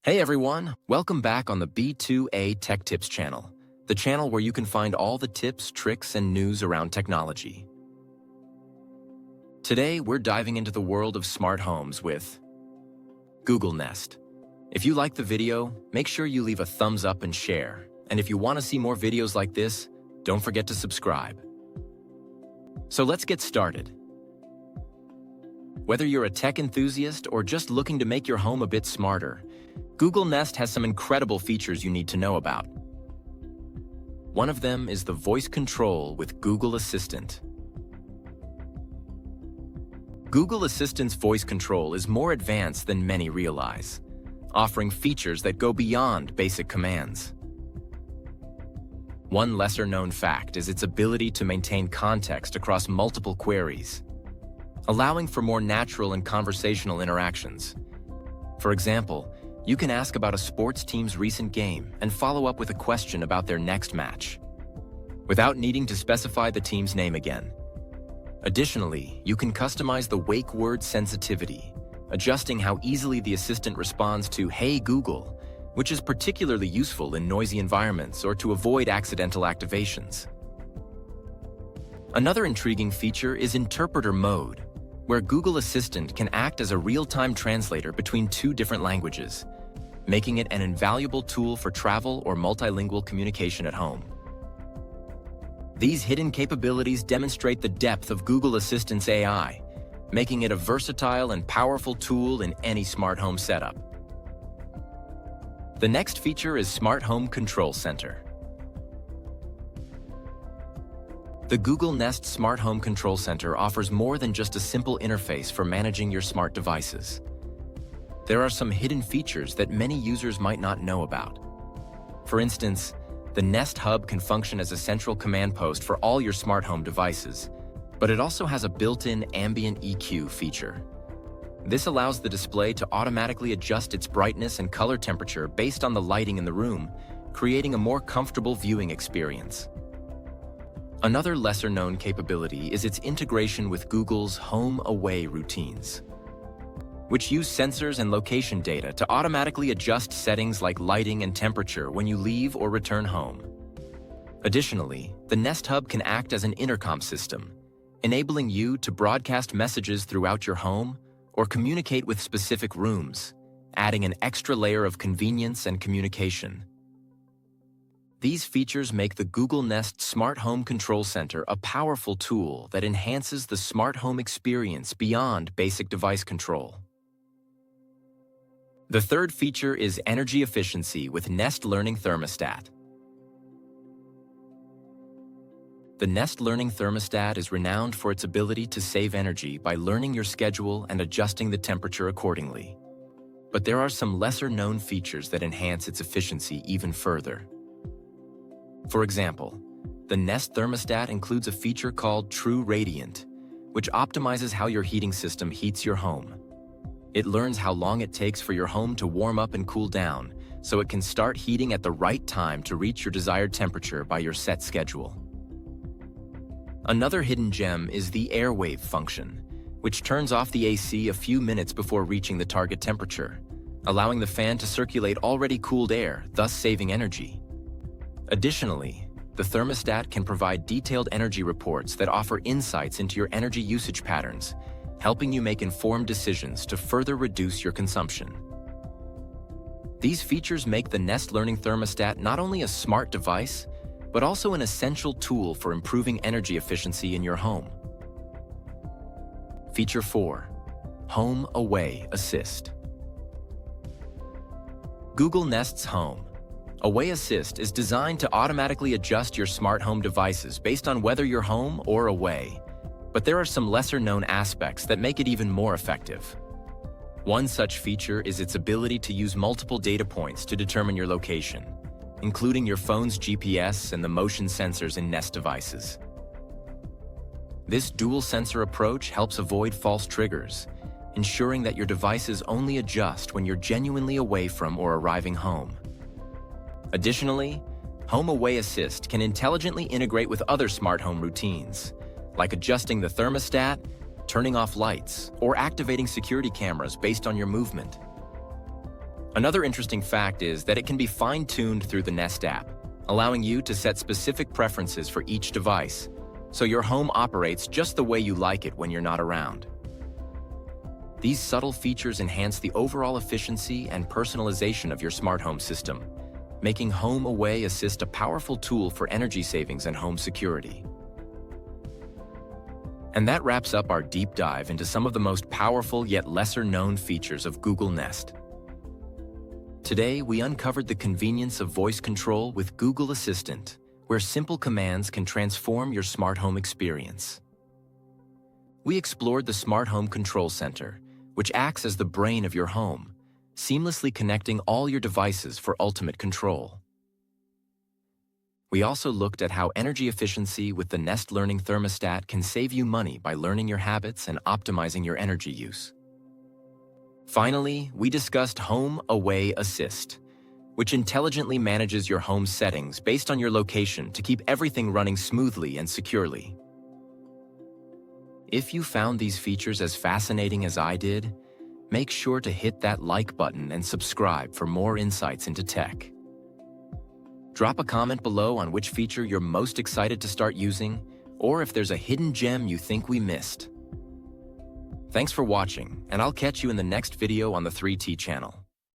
Hey everyone, welcome back on the B2A Tech Tips channel, the channel where you can find all the tips, tricks, and news around technology. Today, we're diving into the world of smart homes with Google Nest. If you like the video, make sure you leave a thumbs up and share. And if you want to see more videos like this, don't forget to subscribe. So let's get started. Whether you're a tech enthusiast or just looking to make your home a bit smarter, Google Nest has some incredible features you need to know about. One of them is the voice control with Google Assistant. Google Assistant's voice control is more advanced than many realize, offering features that go beyond basic commands. One lesser-known fact is its ability to maintain context across multiple queries, allowing for more natural and conversational interactions. For example, you can ask about a sports team's recent game and follow up with a question about their next match, without needing to specify the team's name again. Additionally, you can customize the wake word sensitivity, adjusting how easily the assistant responds to "Hey Google," which is particularly useful in noisy environments or to avoid accidental activations. Another intriguing feature is interpreter mode, where Google Assistant can act as a real-time translator between two different languages, making it an invaluable tool for travel or multilingual communication at home. These hidden capabilities demonstrate the depth of Google Assistant's AI, making it a versatile and powerful tool in any smart home setup. The next feature is Smart Home Control Center. The Google Nest Smart Home Control Center offers more than just a simple interface for managing your smart devices. There are some hidden features that many users might not know about. For instance, the Nest Hub can function as a central command post for all your smart home devices, but it also has a built-in ambient EQ feature. This allows the display to automatically adjust its brightness and color temperature based on the lighting in the room, creating a more comfortable viewing experience. Another lesser-known capability is its integration with Google's Home Away routines, which use sensors and location data to automatically adjust settings like lighting and temperature when you leave or return home. Additionally, the Nest Hub can act as an intercom system, enabling you to broadcast messages throughout your home or communicate with specific rooms, adding an extra layer of convenience and communication. These features make the Google Nest Smart Home Control Center a powerful tool that enhances the smart home experience beyond basic device control. The third feature is energy efficiency with Nest Learning Thermostat. The Nest Learning Thermostat is renowned for its ability to save energy by learning your schedule and adjusting the temperature accordingly. But there are some lesser-known features that enhance its efficiency even further. For example, the Nest Thermostat includes a feature called True Radiant, which optimizes how your heating system heats your home. It learns how long it takes for your home to warm up and cool down, so it can start heating at the right time to reach your desired temperature by your set schedule. Another hidden gem is the airwave function, which turns off the AC a few minutes before reaching the target temperature, allowing the fan to circulate already cooled air, thus saving energy. Additionally, the thermostat can provide detailed energy reports that offer insights into your energy usage patterns, helping you make informed decisions to further reduce your consumption. These features make the Nest Learning Thermostat not only a smart device, but also an essential tool for improving energy efficiency in your home. Feature 4. Home Away Assist. Google Nest's Home Away Assist is designed to automatically adjust your smart home devices based on whether you're home or away. But there are some lesser-known aspects that make it even more effective. One such feature is its ability to use multiple data points to determine your location, including your phone's GPS and the motion sensors in Nest devices. This dual-sensor approach helps avoid false triggers, ensuring that your devices only adjust when you're genuinely away from or arriving home. Additionally, Home Away Assist can intelligently integrate with other smart home routines, like adjusting the thermostat, turning off lights, or activating security cameras based on your movement. Another interesting fact is that it can be fine-tuned through the Nest app, allowing you to set specific preferences for each device, so your home operates just the way you like it when you're not around. These subtle features enhance the overall efficiency and personalization of your smart home system, making Home Away Assist a powerful tool for energy savings and home security. And that wraps up our deep dive into some of the most powerful yet lesser-known features of Google Nest. Today, we uncovered the convenience of voice control with Google Assistant, where simple commands can transform your smart home experience. We explored the Smart Home Control Center, which acts as the brain of your home, seamlessly connecting all your devices for ultimate control. We also looked at how energy efficiency with the Nest Learning Thermostat can save you money by learning your habits and optimizing your energy use. Finally, we discussed Home Away Assist, which intelligently manages your home settings based on your location to keep everything running smoothly and securely. If you found these features as fascinating as I did, make sure to hit that like button and subscribe for more insights into tech. Drop a comment below on which feature you're most excited to start using, or if there's a hidden gem you think we missed. Thanks for watching, and I'll catch you in the next video on the 3T channel.